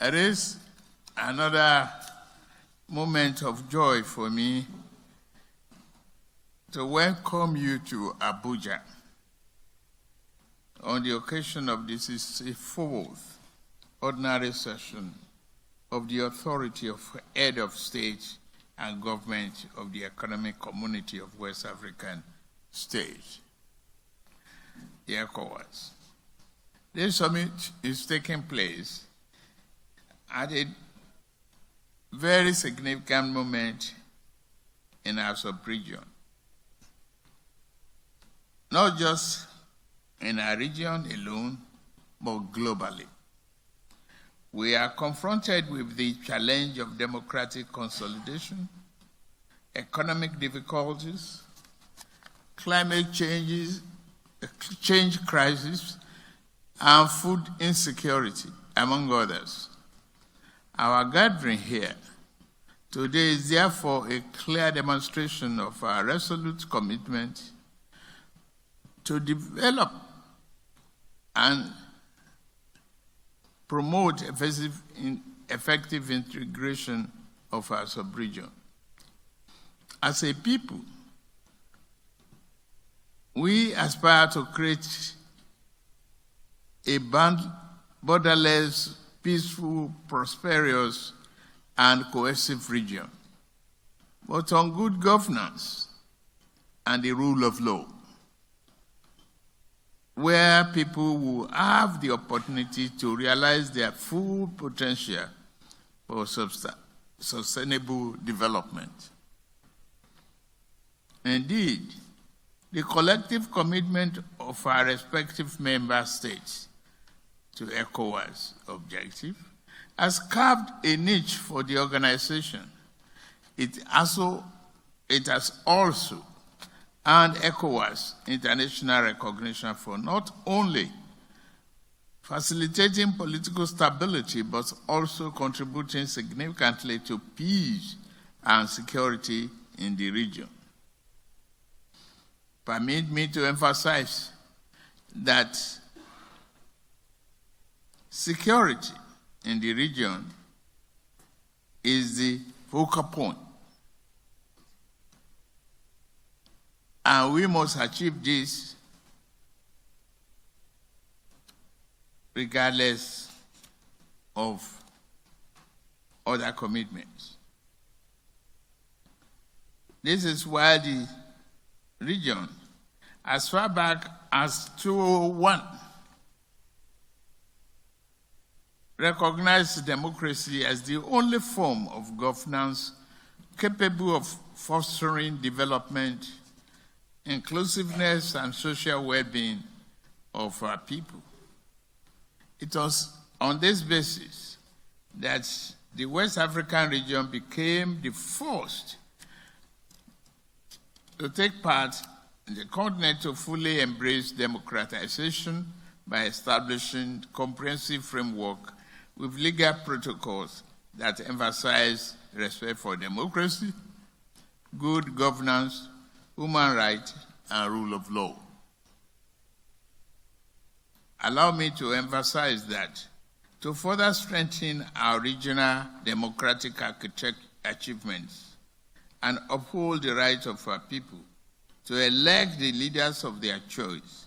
It is another moment of joy for me to welcome you to Abuja on the occasion of the 64th ordinary session of the Authority of Head of State and Government of the Economic Community of West African States, the ECOWAS. This summit is taking place at a very significant moment in our sub-region, not just in our region alone, but globally. We are confronted with the challenge of democratic consolidation, economic difficulties, climate change crisis, and food insecurity, among others. Our gathering here today is therefore a clear demonstration of our resolute commitment to develop and promote effective integration of our sub-region. As a people, we aspire to create a borderless, peaceful, prosperous, and cohesive region, but on good governance and the rule of law, where people will have the opportunity to realize their full potential for sustainable development. Indeed, the collective commitment of our respective member states to ECOWAS objective has carved a niche for the organization. It has also earned ECOWAS international recognition for not only facilitating political stability, but also contributing significantly to peace and security in the region. Permit me to emphasize that security in the region is the focal point, and we must achieve this regardless of other commitments. This is why the region, as far back as 2001, recognized democracy as the only form of governance capable of fostering development, inclusiveness, and social well-being of our people. It was on this basis that the West African region became the first to take part in the continent to fully embrace democratization by establishing a comprehensive framework with legal protocols that emphasize respect for democracy, good governance, human rights, and rule of law. Allow me to emphasize that to further strengthen our regional democratic achievements and uphold the rights of our people to elect the leaders of their choice,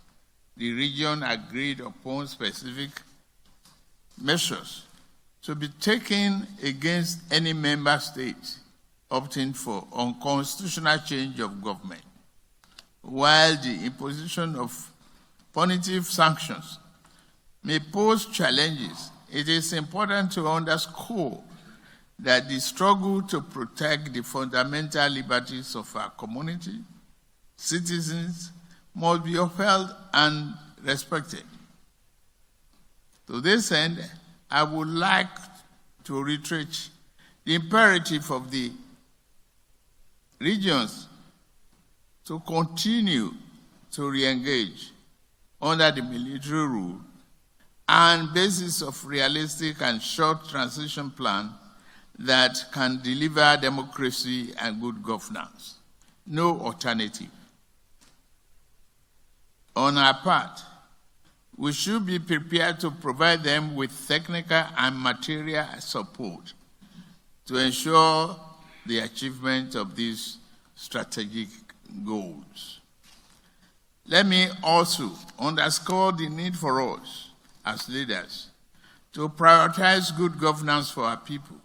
the region agreed upon specific measures to be taken against any member state opting for unconstitutional change of government, while the imposition of punitive sanctions may pose challenges. It is important to underscore that the struggle to protect the fundamental liberties of our community, citizens, must be upheld and respected. To this end, I would like to reiterate the imperative of the regions to continue to re-engage under the military rule and basis of realistic and short transition plan that can deliver democracy and good governance. No alternative. On our part, we should be prepared to provide them with technical and material support to ensure the achievement of these strategic goals. Let me also underscore the need for us as leaders to prioritize good governance for our people,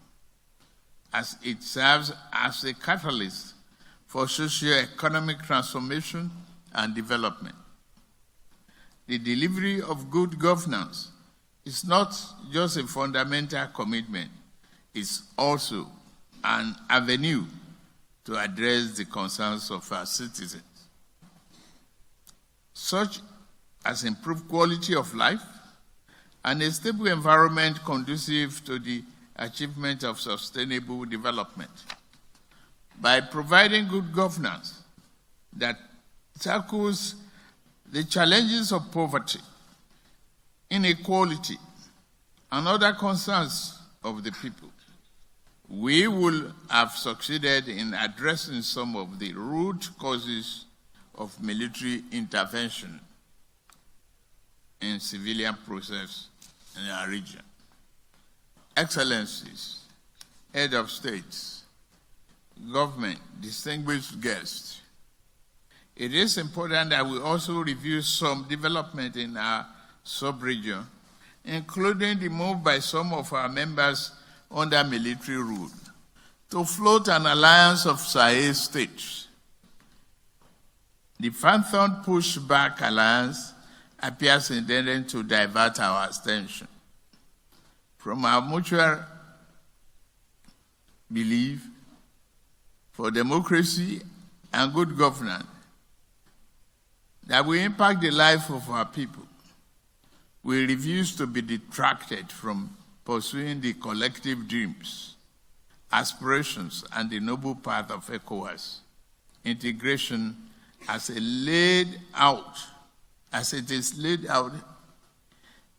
as it serves as a catalyst for socio-economic transformation and development. The delivery of good governance is not just a fundamental commitment, it's also an avenue to address the concerns of our citizens, such as improved quality of life and a stable environment conducive to the achievement of sustainable development. By providing good governance that tackles the challenges of poverty, inequality, and other concerns of the people, we will have succeeded in addressing some of the root causes of military intervention in civilian process in our region. Excellencies, head of states, government, distinguished guests, it is important that we also review some development in our sub-region, including the move by some of our members under military rule to float an alliance of Sahel states. The Phantom Pushback Alliance appears intended to divert our attention from our mutual belief for democracy and good governance that will impact the life of our people. We refuse to be detracted from pursuing the collective dreams, aspirations, and the noble path of ECOWAS integration as it is laid out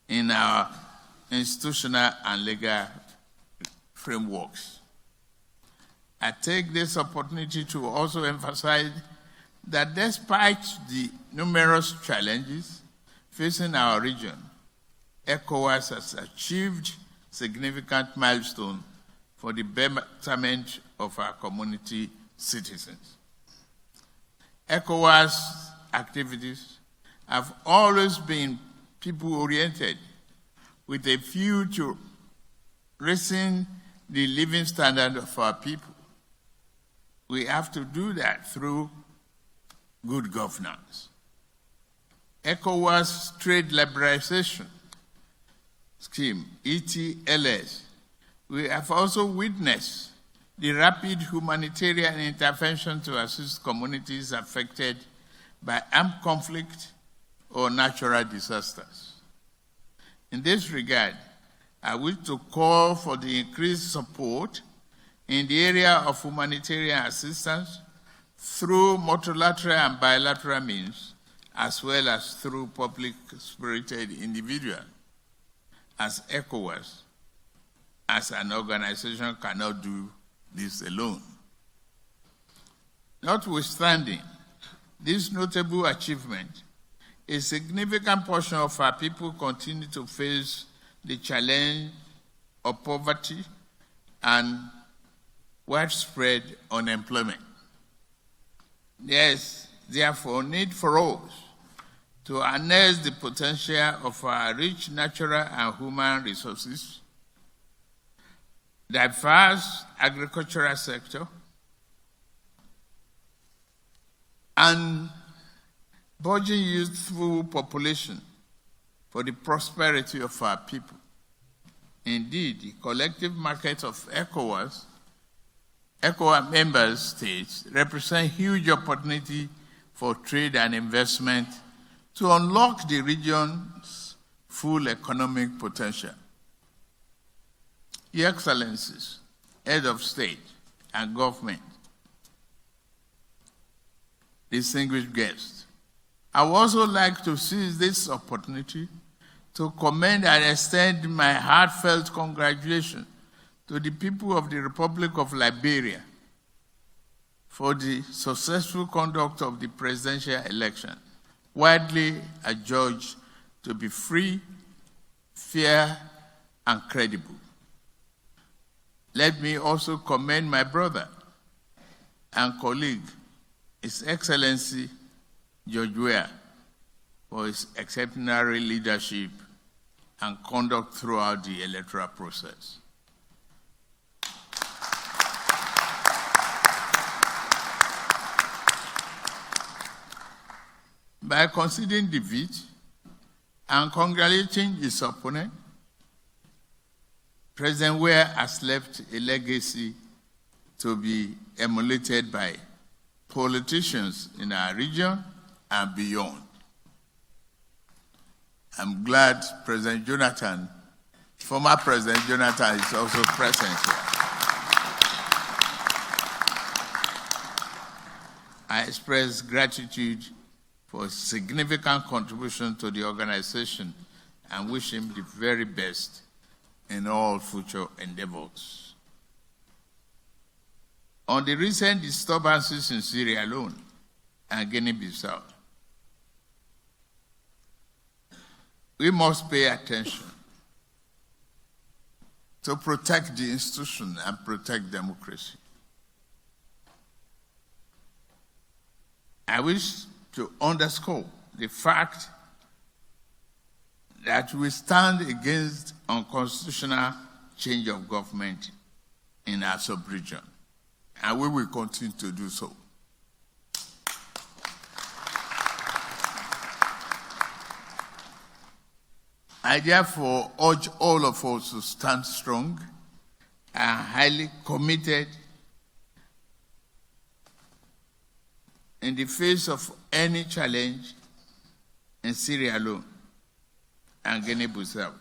in our institutional and legal frameworks. I take this opportunity to also emphasize that despite the numerous challenges facing our region, ECOWAS has achieved significant milestones for the betterment of our community citizens. ECOWAS activities have always been people-oriented, with a view to raising the living standard of our people. We have to do that through good governance. ECOWAS Trade Liberalization Scheme, ETLS, we have also witnessed the rapid humanitarian intervention to assist communities affected by armed conflict or natural disasters. In this regard, I wish to call for the increased support in the area of humanitarian assistance through multilateral and bilateral means, as well as through public-spirited individuals, as ECOWAS, as an organization, cannot do this alone. Notwithstanding this notable achievement, a significant portion of our people continue to face the challenge of poverty and widespread unemployment. There is therefore need for us to harness the potential of our rich natural and human resources, diverse agricultural sector, and burgeoning youthful population for the prosperity of our people. Indeed, the collective market of ECOWAS member states represent huge opportunity for trade and investment to unlock the region's full economic potential. Your Excellencies, head of state and government, distinguished guests, I would also like to seize this opportunity to commend and extend my heartfelt congratulations to the people of the Republic of Liberia for the successful conduct of the presidential election, widely adjudged to be free, fair, and credible. Let me also commend my brother and colleague, His Excellency George Weah, for his exemplary leadership and conduct throughout the electoral process. By conceding defeat and congratulating his opponent, President Weah has left a legacy to be emulated by politicians in our region and beyond. I'm glad President Jonathan, former President Jonathan, is also present here. I express gratitude for his significant contribution to the organization and wish him the very best in all future endeavors. On the recent disturbances in Sierra Leone and Guinea-Bissau, we must pay attention to protect the institution and protect democracy. I wish to underscore the fact that we stand against unconstitutional change of government in our sub-region, and we will continue to do so. I therefore urge all of us to stand strong and highly committed in the face of any challenge in Sierra Leone and Guinea-Bissau.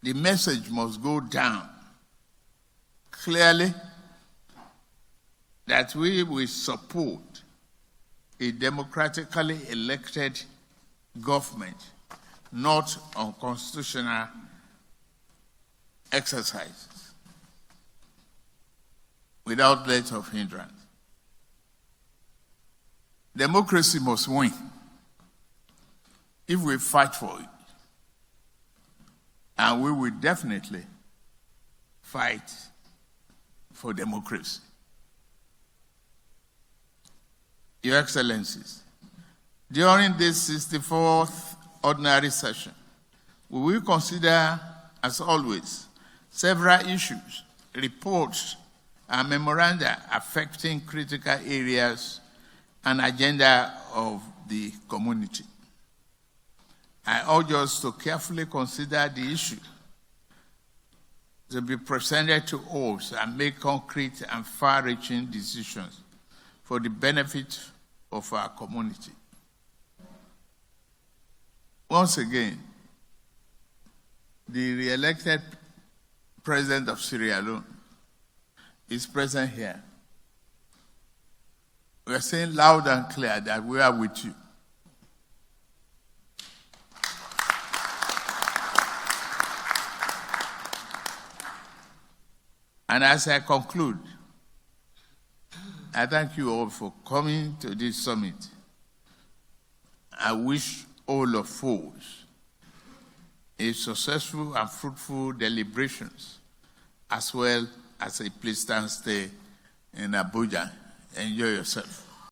The message must go down clearly that we will support a democratically elected government, not unconstitutional exercises, without let of hindrance. Democracy must win if we fight for it. And we will definitely fight for democracy. Your Excellencies, during this 64th ordinary session, we will consider, as always, several issues, reports, and memoranda affecting critical areas and agenda of the community. I urge us to carefully consider the issue to be presented to us and make concrete and far-reaching decisions for the benefit of our community. Once again, the re-elected president of Sierra Leone is present here. We are saying loud and clear that we are with you. And as I conclude, I thank you all for coming to this summit. I wish all of us a successful and fruitful deliberations, as well as a pleasant stay in Abuja. Enjoy yourself.